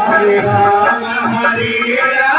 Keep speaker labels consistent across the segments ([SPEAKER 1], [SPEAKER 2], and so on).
[SPEAKER 1] Hare Rama, Hare Rama.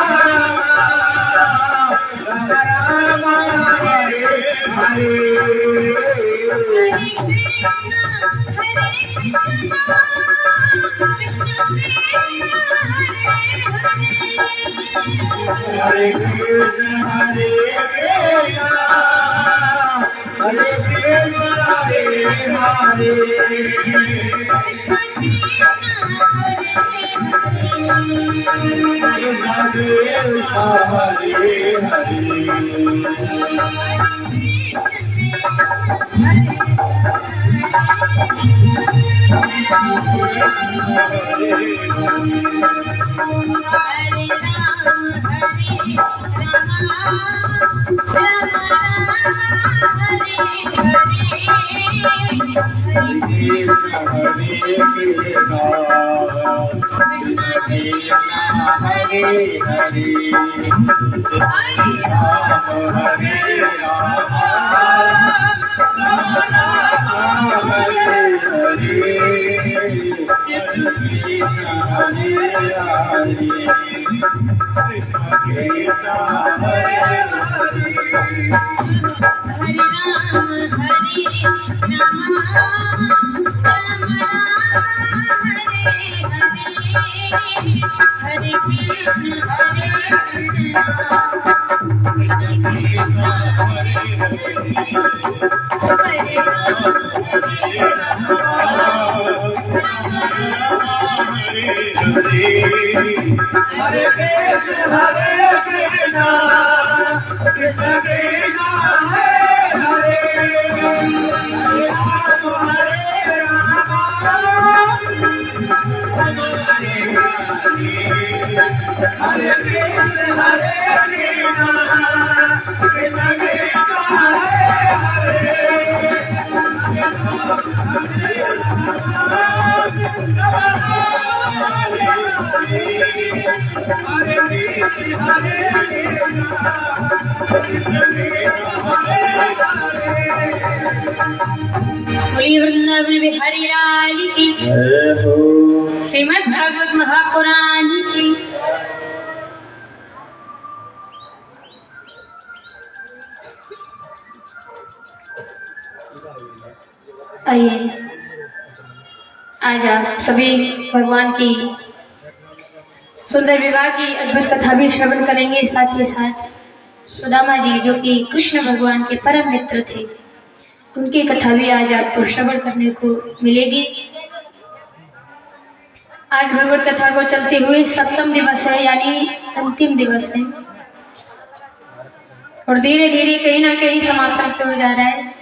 [SPEAKER 1] Vrindavan Bihari लाल की, श्रीमद् भागवत महापुराण की। आइए आज आप सभी भगवान की सुंदर विवाह की अद्भुत कथा भी श्रवण करेंगे। साथ ही साथ सुदामा जी जो कि कृष्ण भगवान के परम मित्र थे, उनकी कथा भी आज आपको श्रवण करने को मिलेगी। आज भगवत कथा को चलते हुए सप्तम दिवस है, यानी अंतिम दिवस है, और धीरे धीरे कहीं ना कहीं समापन की ओर जा रहा है।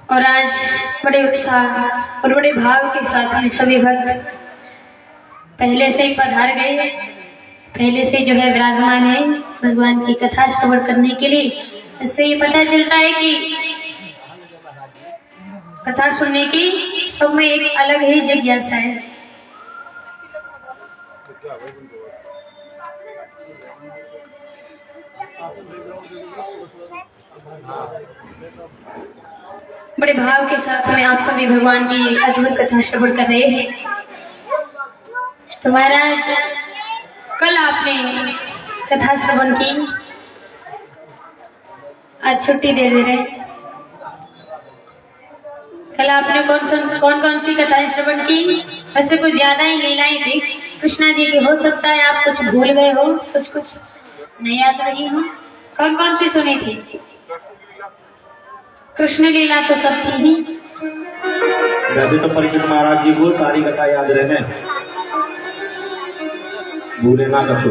[SPEAKER 1] और आज बड़े उत्साह और बड़े भाव के साथ ये सभी भक्त पहले से ही पधार गए, पहले से जो है विराजमान है भगवान की कथा श्रवण करने के लिए। इससे ये पता चलता है कि कथा सुनने की सब में एक अलग ही जिज्ञासा है। बड़े भाव के साथ में आप सभी भगवान की अद्भुत कथा श्रवण कर रहे हैं। तो महाराज कल आपने कथा श्रवण की, आज छुट्टी दे रहे। कल आपने कौन कौन सी कथाएं श्रवण की? वैसे कुछ ज्यादा ही लीलाएं थी कृष्णा जी की। हो सकता है आप कुछ भूल गए हो, कुछ नहीं याद रही हो। कौन कौन सी सुनी थी? कृष्ण लीला तो सब थी ही।
[SPEAKER 2] वैसे तो परीक्षित महाराज जी को सारी कथा याद रहे, भूले ना कछु।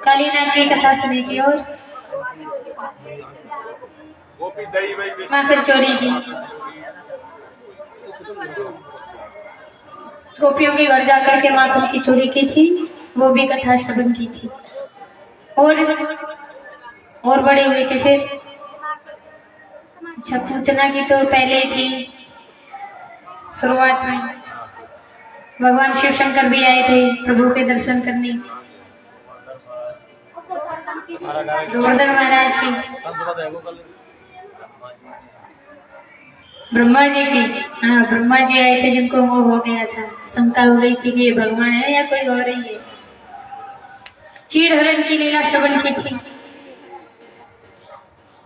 [SPEAKER 1] कालीनाग की कथा सुनी थी, और माखन चोरी की, गोपियों के घर जाकर के माखन की चोरी की थी, वो भी कथा श्रवण की थी। और बड़े हुए थे फिर छुतना की तो पहले थी शुरुआत में। भगवान शिव शंकर भी आए थे प्रभु के दर्शन करने, गोवर्धन महाराज की। ब्रह्मा जी की, हाँ ब्रह्मा जी आए थे जिनको वो हो गया था, शंका हो गई थी कि ये भगवान है या कोई और ही है। चीरहरण की लीला श्रवण की थी।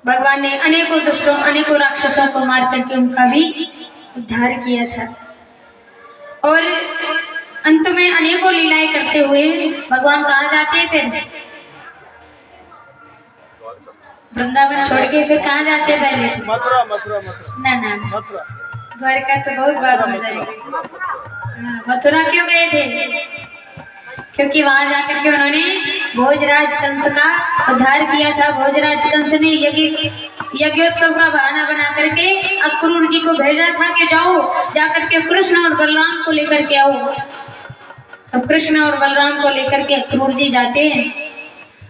[SPEAKER 1] भगवान ने अनेकों दुष्टों अनेकों राक्षसों को मार करके उनका भी उद्धार किया था। और अंत में अनेकों लीलाएं करते हुए भगवान कहाँ जाते फिर? वृंदावन छोड़ के फिर कहाँ जाते पहले?
[SPEAKER 3] मथुरा मथुरा मथुरा
[SPEAKER 1] ना ना
[SPEAKER 3] मथुरा।
[SPEAKER 1] द्वारका तो बहुत बात हो जाएगी। मथुरा क्यों गए थे? क्योंकि वहां जाकर के उन्होंने भोजराज कंस का उद्धार किया था। भोजराज कंस ने यज्ञोत्सव का बहाना बना करके अक्रूर जी को भेजा था कि जाओ जाकर के कृष्ण और बलराम को लेकर के आओ। अब कृष्ण और बलराम को लेकर के अक्रूर जी जाते हैं।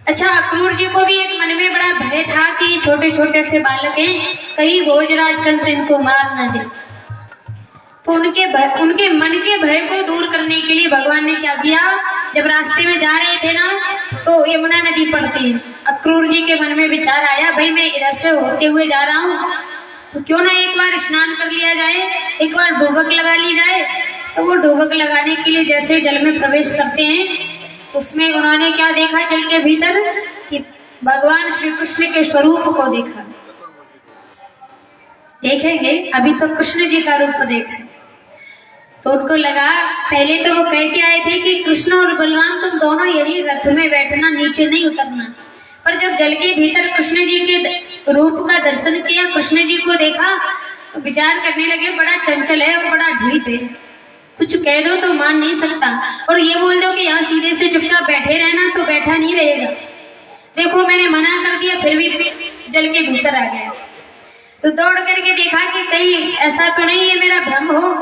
[SPEAKER 1] अच्छा, अक्रूर जी को भी एक मन में बड़ा भय था कि छोटे छोटे से बालक हैं, कहीं भोजराज कंस इनको मार ना दे। तो उनके मन के भय को दूर करने के लिए भगवान ने क्या किया, जब रास्ते में जा रहे थे ना तो यमुना नदी पड़ती है। अक्रूर जी के मन में विचार आया, भाई मैं इधर से होते हुए जा रहा हूँ तो क्यों ना एक बार स्नान कर लिया जाए, एक बार डुबक लगा ली जाए। तो वो डुबक लगाने के लिए जैसे जल में प्रवेश करते हैं उसमें उन्होंने क्या देखा, जल के भीतर कि भगवान श्री कृष्ण के स्वरूप को देखा। देखेंगे अभी तो कृष्ण जी का रूप देखा। तो उनको लगा, पहले तो वो कह के आए थे कि कृष्ण और बलराम तुम दोनों यही रथ में बैठना, नीचे नहीं उतरना। पर जब जल के भीतर कृष्ण जी के रूप का दर्शन किया, कृष्ण जी को देखा तो विचार करने लगे, बड़ा चंचल है और बड़ा ढीठ है, कुछ कह दो तो मान नहीं सकता, और ये बोल दो कि यहाँ सीधे से चुपचाप बैठे रहना तो बैठा नहीं रहेगा। देखो मैंने मना कर दिया फिर भी जल के भीतर आ गया। तो दौड़ करके देखा कि कहीं ऐसा तो नहीं है मेरा भ्रम हो,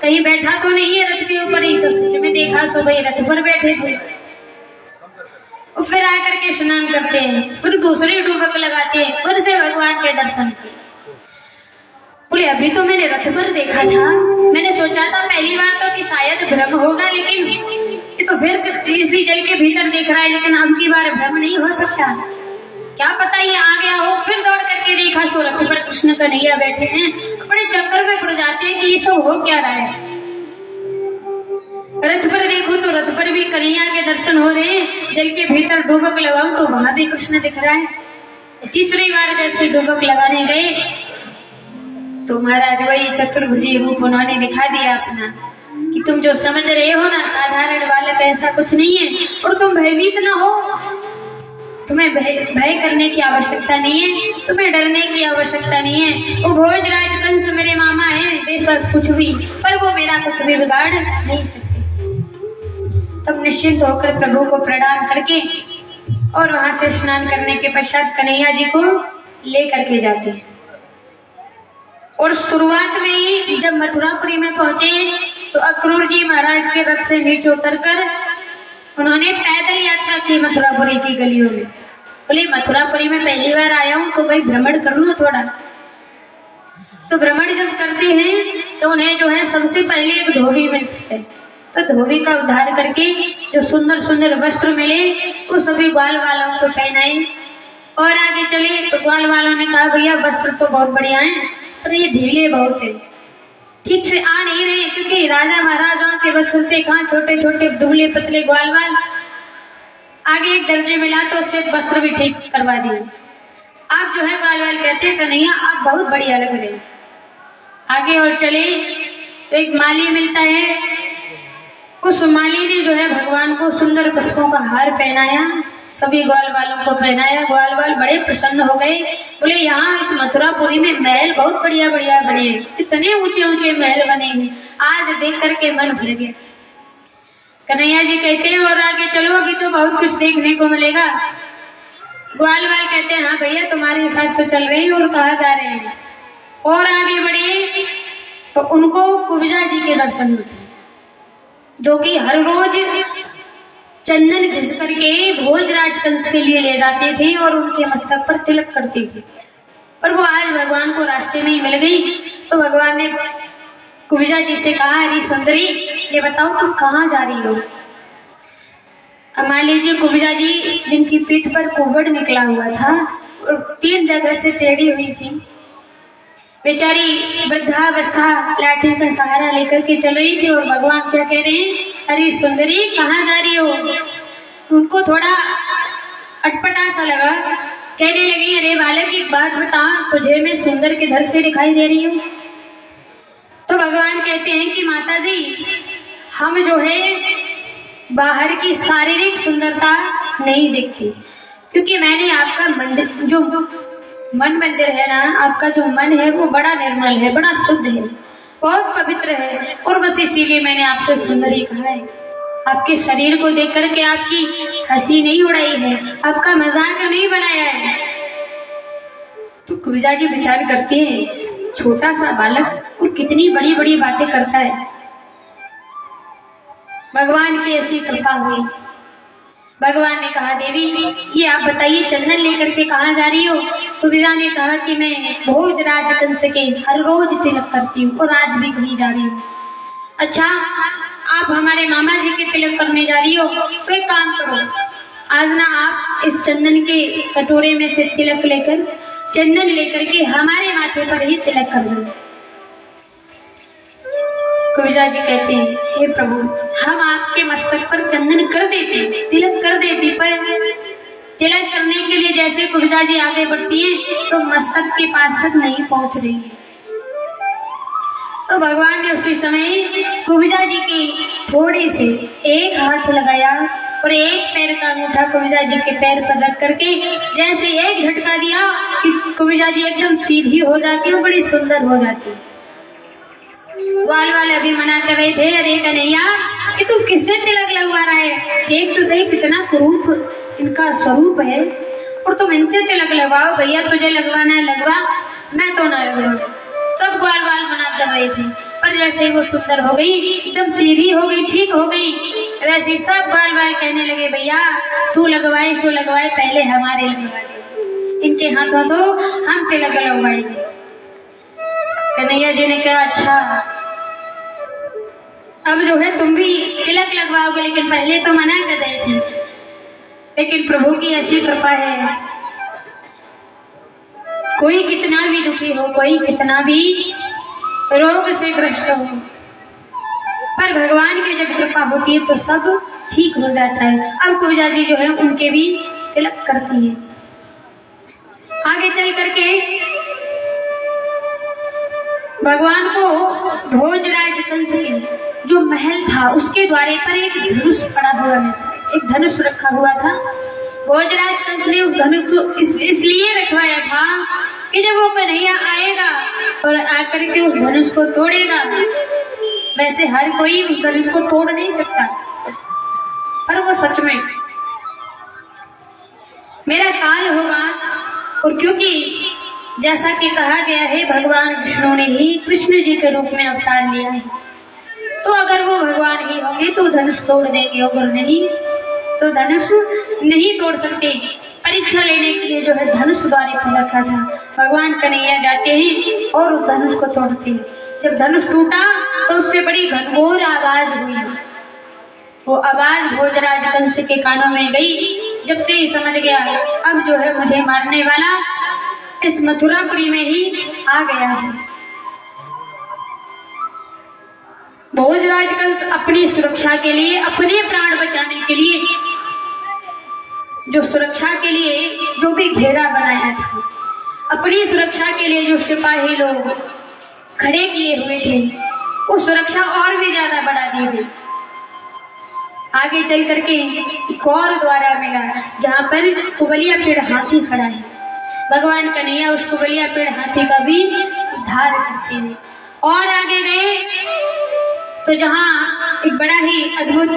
[SPEAKER 1] कहीं बैठा तो नहीं है रथ के ऊपर ही। तो सच में देखा सो भाई रथ पर बैठे थे। फिर आकर के स्नान करते हैं, फिर दूसरी डुबक लगाते हैं, फिर से भगवान के दर्शन किए। बोले अभी तो मैंने रथ पर देखा था, मैंने सोचा था पहली बार तो कि शायद भ्रम होगा, लेकिन ये तो फिर इसी जल के भीतर देख रहा है, लेकिन अब की बार भ्रम नहीं हो सकता, क्या पता ये आ गया हो। फिर दौड़ करके देखा सो रथ पर कृष्ण कन्हैया बैठे हैं। बड़े चक्कर में पड़ जाते हैं कि ये सब हो क्या रहा है। रथ पर देखो तो रथ पर भी कन्हैया के दर्शन हो रहे हैं, जल के भीतर डुबक लगाऊं तो वहां भी कृष्ण दिख रहा है। तीसरी बार जैसे डुबक लगाने गए तो महाराज वही चतुर्भुजी रूप उन्होंने दिखा दिया अपना कि तुम जो समझ रहे हो ना साधारण बालक, ऐसा कुछ नहीं है, और तुम भयभीत ना हो, तुम्हें भय करने की आवश्यकता नहीं है, तुम्हें डरने की आवश्यकता नहीं है। वो भोजराज कंस मेरे मामा है, बेशक कुछ भी, पर वो मेरा कुछ भी बिगाड़ नहीं सकते। तब निश्चिंत होकर प्रभु को प्रणाम करके और वहां से स्नान करने के पश्चात कन्हैया जी को ले करके जाते हैं। और शुरुआत में ही जब मथुरापुरी में पहुंचे तो अक्रूर जी महाराज के रथ से नीचे उतरकर उन्होंने पैदल यात्रा की मथुरापुरी की गलियों में। बोले मथुरापुरी में पहली बार आया हूं तो भाई भ्रमण कर लूं थोड़ा। तो भ्रमण जब करते हैं तो उन्हें जो है सबसे पहले एक धोबी मिलती है, तो धोबी का उद्धार करके जो सुंदर सुंदर वस्त्र मिले वो सभी ग्वाल वालों को पहनाए। और आगे चले तो ग्वाल वालों ने कहा भैया वस्त्र तो बहुत बढ़िया है पर ये ढीले बहुत है, ठीक से आ नहीं रहे, क्योंकि राजा महाराजाओं के वस्त्र से कहाँ छोटे छोटे दुबले पतले ग्वाल वाल। आगे एक दर्जे मिला तो उससे वस्त्र भी ठीक करवा दिए। आप जो है ग्वाल वाल कहते हैं कन्हैया आप बहुत बढ़िया लग रहे। आगे और चले तो एक माली मिलता है, उस माली ने जो है भगवान को सुंदर पुष्पों का हार पहनाया, सभी ग्वाल वालों को पहनाया। ग्वाल वाल बड़े प्रसन्न हो गए, बोले यहाँ इस मथुरापुरी में महल बहुत बढ़िया बढ़िया बने, कितने ऊंचे ऊंचे महल बने हैं, आज देख करके मन भर गया। कन्हैया जी कहते हैं और आगे चलो अभी तो बहुत कुछ देखने को मिलेगा। ग्वाल वाल कहते हैं हाँ भैया तुम्हारे साथ तो चल रहे हैं, और कहाँ जा रहे हैं। और आगे बढ़े तो उनको कुब्जा जी के दर्शन होते हैं, जो कि हर रोज चंदन घिस करके भोजराज कंस के लिए ले जाते थे और उनके मस्तक पर तिलक करते थे। पर वो आज भगवान को रास्ते में ही मिल गई। तो भगवान ने कुब्जा जी से कहा अरे सुंदरी ये बताओ तुम कहाँ जा रही हो। अब मान लीजिए कुब्जा जी जिनकी पीठ पर कुबड़ निकला हुआ था और 3 जगह से टेढ़ी हुई थी, बेचारी वृद्धावस्था लाठी का सहारा लेकर के चल रही थी और भगवान क्या कह रहे हैं, अरे सुंदरी कहाँ जा रही हो। उनको थोड़ा अटपटा सा लगा, कहने लगी अरे बालक एक बात बता, तुझे मैं सुंदर के घर से दिखाई दे रही हूँ। तो भगवान कहते हैं कि माता जी हम जो है बाहर की शारीरिक सुंदरता नहीं देखती, क्योंकि मैंने आपका मंदिर जो मन मंदिर है ना, आपका जो मन है वो बड़ा निर्मल है, बड़ा शुद्ध है, बहुत पवित्र है, और बस इसीलिए मैंने आपसे सुंदरी कहा है। आपके शरीर को देख करके आपकी हंसी नहीं उड़ाई है, आपका मजाक नहीं बनाया है। तो कुब्जा जी विचार करती है, छोटा सा बालक और कितनी बड़ी बड़ी बातें करता है। भगवान की ऐसी कृपा हुई। भगवान ने कहा देवी ये आप बताइए चंदन लेकर के कहाँ जा रही हो। तो वीरा ने कहा कि मैं भोजराज कंस के हर रोज तिलक करती हूँ और आज भी कहीं जा रही हूँ। अच्छा आप हमारे मामा जी के तिलक करने जा रही हो, तो एक काम करो, आज ना आप इस चंदन के कटोरे में से तिलक लेकर चंदन लेकर के हमारे माथे पर ही तिलक कर दो। कुब्जा जी कहते हैं हे प्रभु हम आपके मस्तक पर चंदन कर देते, तिलक कर देते, पर तिलक करने के लिए जैसे कुब्जा जी आगे बढ़ती हैं तो मस्तक के पास तक नहीं पहुंच रही है। तो भगवान ने उसी समय कुब्जा जी की थोड़े से एक हाथ लगाया और एक पैर का अंगूठा कुब्जा जी के पैर पर रख करके जैसे एक झटका दिया कि कुब्जा जी एकदम सीधी हो जाती है, बड़ी सुंदर हो जाती है। ग्वाल वाले अभी मना कर रहे थे, अरे कन्हैया कि तू किससे तिलक लगवा रहा है, देख तो सही कितना कुरूप इनका स्वरूप है और तुम इनसे तिलक लगवाओ। भैया तुझे लगवाना है लगवा, मैं तो ना लगवाऊं। सब ग्वाल वाल मना कर रहे थे, पर जैसे ही वो सुंदर हो गई, एकदम सीधी हो गई, ठीक हो गई, वैसे ही सब ग्वाल वाल कहने लगे भैया तू लगवाए सो लगवाए, पहले हमारे लगवा दे, इनके हाथों तो हम तिलक लगवाएंगे। कन्हैया जी ने कहा अच्छा अब जो है तुम भी तिलक लगवाओगे, लेकिन पहले तो मना कर रहे थे। लेकिन प्रभु की ऐसी कृपा है, कोई कितना भी दुखी हो, कोई कितना भी रोग से ग्रस्त हो, पर भगवान की जब कृपा होती है तो सब ठीक हो जाता है। अब कुब्जा जी जो है उनके भी तिलक करती है। आगे चल करके भगवान को भोजराज कंस जो महल था उसके द्वारे पर एक धनुष पड़ा हुआ था, एक धनुष रखा हुआ था। भोजराज कंस ने उस धनुष को इसलिए रखवाया था कि जब वो कन्हैया आएगा और आकर के उस धनुष को तोड़ेगा, वैसे हर कोई उस धनुष को तोड़ नहीं सकता, पर वो सच में मेरा काल होगा। और क्योंकि जैसा कि कहा गया है भगवान विष्णु ने ही कृष्ण जी के रूप में अवतार लिया है, तो अगर वो भगवान ही होंगे तो धनुष तोड़ देंगे, अगर नहीं तो धनुष नहीं तोड़ सकते। परीक्षा लेने के लिए जो है धनुष द्वारे पर रखा था, भगवान कन्हैया जाते हैं और उस धनुष को तोड़ते हैं। जब धनुष टूटा तो उससे बड़ी घनघोर आवाज हुई। वो आवाज भोजराज कंस के कानों में गई। जब से ही समझ गया अब जो है मुझे मारने वाला इस मथुरापुरी में ही आ गया है। भोजराज कंस अपनी सुरक्षा के लिए, अपने प्राण बचाने के लिए, जो सुरक्षा के लिए जो भी घेरा बनाया था, अपनी सुरक्षा के लिए जो सिपाही लोग खड़े किए हुए थे, वो सुरक्षा और भी ज्यादा बढ़ा दी गई। आगे चल करके एक और द्वारा मिला जहाँ पर कुबलिया पेड़ हाथी खड़ा है। भगवान कन्हैया उस कुबलिया पेड़ हाथी का भी उद्धार करते हैं। और आगे गए तो जहाँ एक बड़ा ही अद्भुत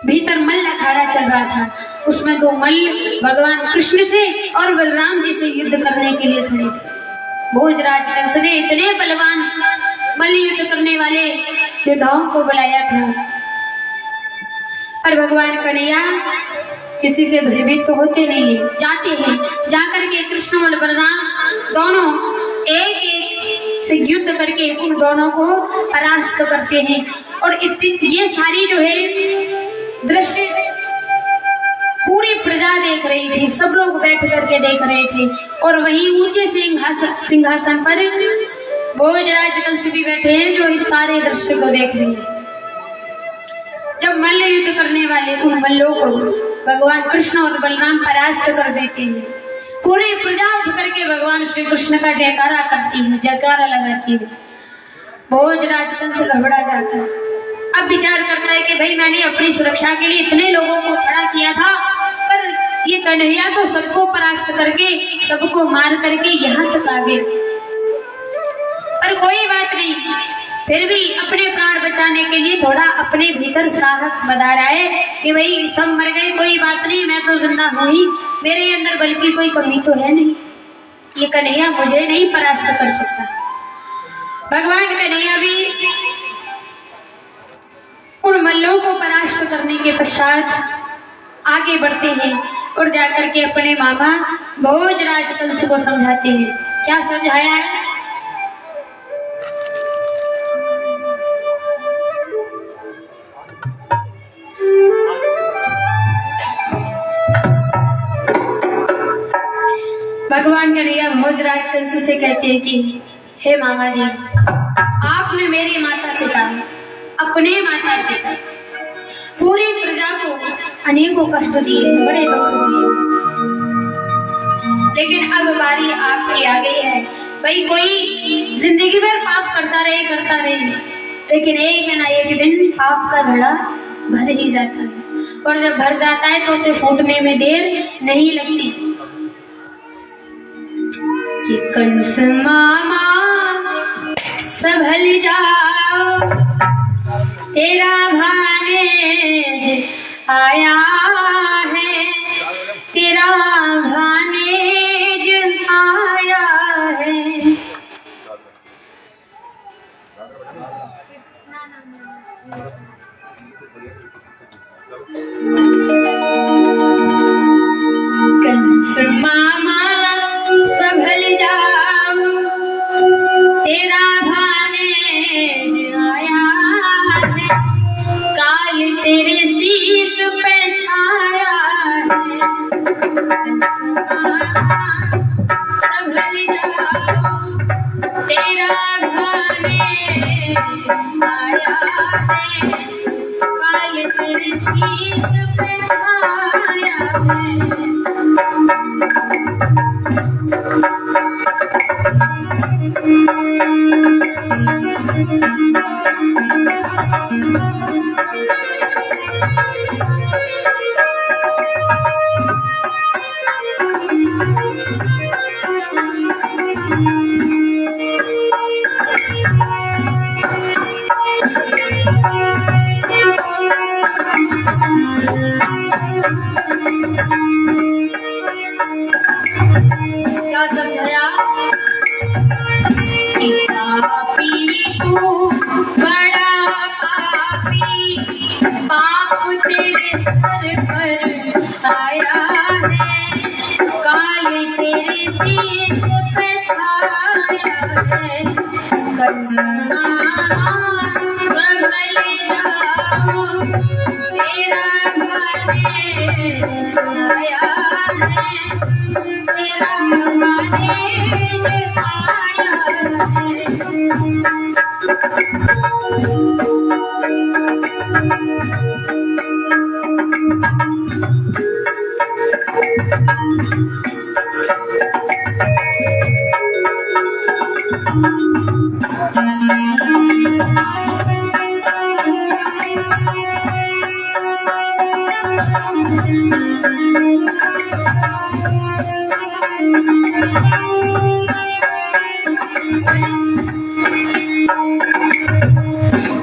[SPEAKER 1] भीतर मल्ल अखाड़ा चल रहा था, उसमें दो मल्ल भगवान कृष्ण से और बलराम जी से युद्ध करने के लिए खड़े थे। भोजराज कंस ने इतने बलवान मल्ल युद्ध करने वाले योद्धाओं को बुलाया था, पर भगवान कन्हैया किसी से भयभीत तो होते नहीं है। जाते हैं, जाकर के कृष्ण और बलराम दोनों एक एक से युद्ध करके उन दोनों को परास्त करते हैं। और ये सारी जो है दृश्य पूरी प्रजा प्रजा देख रही थी, सब लोग बैठ करके देख रहे थे। और वहीं ऊंचे सिंहासन पर भोजराज कंस भी बैठे हैं, जो इस सारे दृश्य को देख रहे हैं। जब मल्ल युद्ध करने वाले उन मल्लों को भगवान कृष्ण और बलराम परास्त कर देते हैं, पूरी प्रजा उठ करके भगवान श्री कृष्ण का जयकारा करती है, जयकारा लगाती है। भोजराज कंस घबरा जाता है। अब विचार करता है कि भाई मैंने अपनी सुरक्षा के लिए इतने लोगों को खड़ा किया था, पर ये कन्हैया तो सबको परास्त करके, सबको मार करके यहाँ तक आ गए। पर कोई बात नहीं, फिर भी अपने प्राण बचाने के लिए थोड़ा अपने भीतर साहस बना रहा है कि भाई सब मर गए, कोई बात नहीं, मैं तो जिंदा हूं ही, मेरे अंदर बल की कोई कमी तो है नहीं, ये कन्हैया मुझे नहीं परास्त कर सकता। भगवान कन्हैया भी उन मल्लों को परास्त करने के पश्चात आगे बढ़ते हैं और जाकर के अपने मामा भोजराज कंस को समझाते हैं। क्या समझाया है? भगवान कन्हैया भोजराज कंस से कहते हैं कि हे मामा जी, आपने मेरे माता पिता, अपने माता पिता, पूरी प्रजा को अनेकों कष्ट दिए, बड़े दुख दिए, लेकिन अब बारी आपकी आ गई है। भाई कोई जिंदगी भर पाप करता रहे, लेकिन एक ना एक दिन पाप का घड़ा भर ही जाता है, और जब भर जाता है तो उसे फूटने में देर नहीं लगती। कि कंस मामा संभल जाओ, तेरा भानेज आया है, तेरा भानेज आया है। कंस मामा संभल जाओ, तेरा भानेज आया है, काल तेरे शीश पे छाया है। कंस मामा संभल जाओ, तेरा भानेज आया है, काल तेरे शीश पे छाया है। क्या समझाया? पापी तू बड़ा पापी, पाप तेरे सर पर आया है, काल तेरे शीश पे छाया है। कंस मामा संभल जाओ, तेरा भानेज आया है, तेरा भानेज आया है।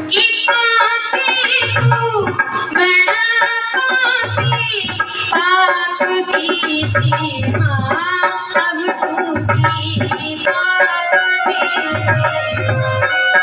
[SPEAKER 1] कि पापी तू बड़ा पापी, पाप की सीमा अब टूटी, पाप की सीमा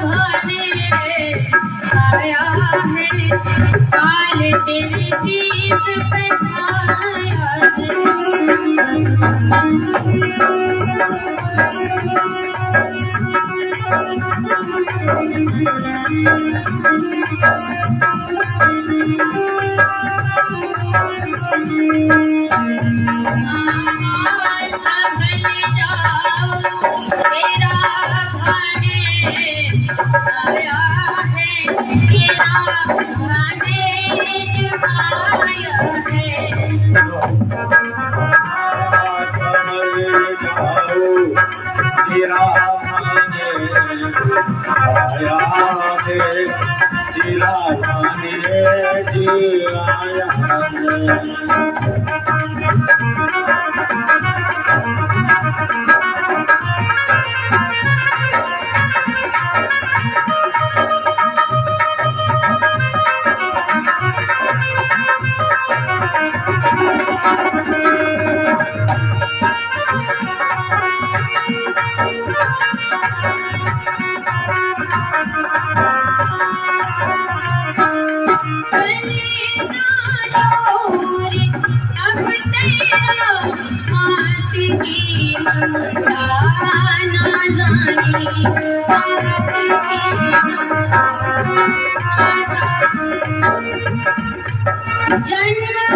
[SPEAKER 1] भाने आया है, काल तेरे शीश पे छाया संभल जाओ तेरा भाने आया है, तेरा भाने आया है।
[SPEAKER 2] समझ जाओ तेरा भाने आया है, तेरा भाने जी आया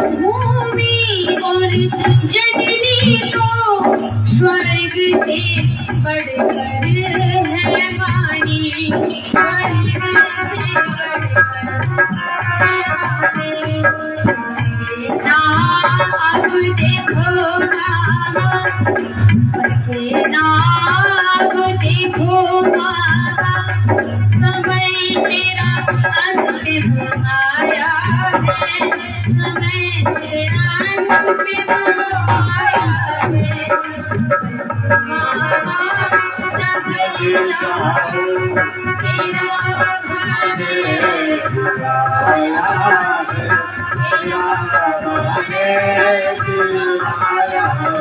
[SPEAKER 2] जन्मभूमि और जननी तो स्वर्ग से बढ़कर है वाणी, स्वर्ग से बचेना अब देखो मामा, बचेना अब देखो मामा, समय तेरा अंतिम आया है, समय तेरा अंतिम आया है। मामा संभल जाओ तेरा भाने आया है, तेरा भाने आया है।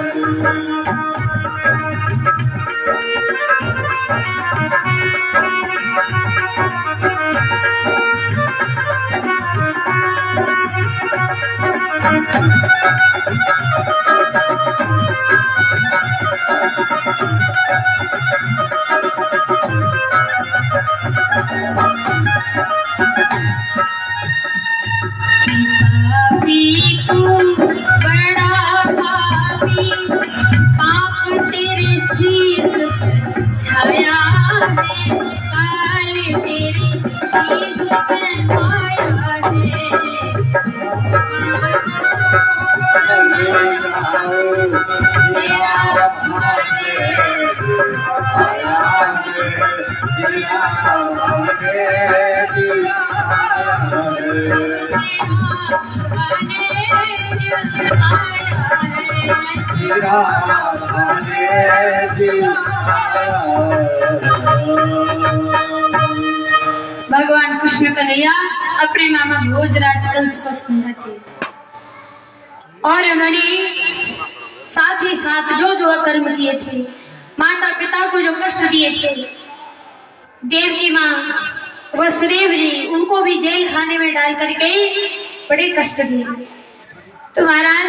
[SPEAKER 1] पापी तू बड़ा पापी, पाप तेरे शीश छाया है, काल तेरे शीश पे आया है। समझ जाओ तेरा भाने आया है, तेरा भाने भगवान कृष्ण कन्हैया अपने मामा भोजराज कंस को समझाते और उन्होंने साथ ही साथ जो जो कर्म किए थे, माता पिता को जो कष्ट दिए थे, देवकी माँ वसुदेव जी उनको भी जेल खाने में डाल करके बड़े कष्ट दिए। तो महाराज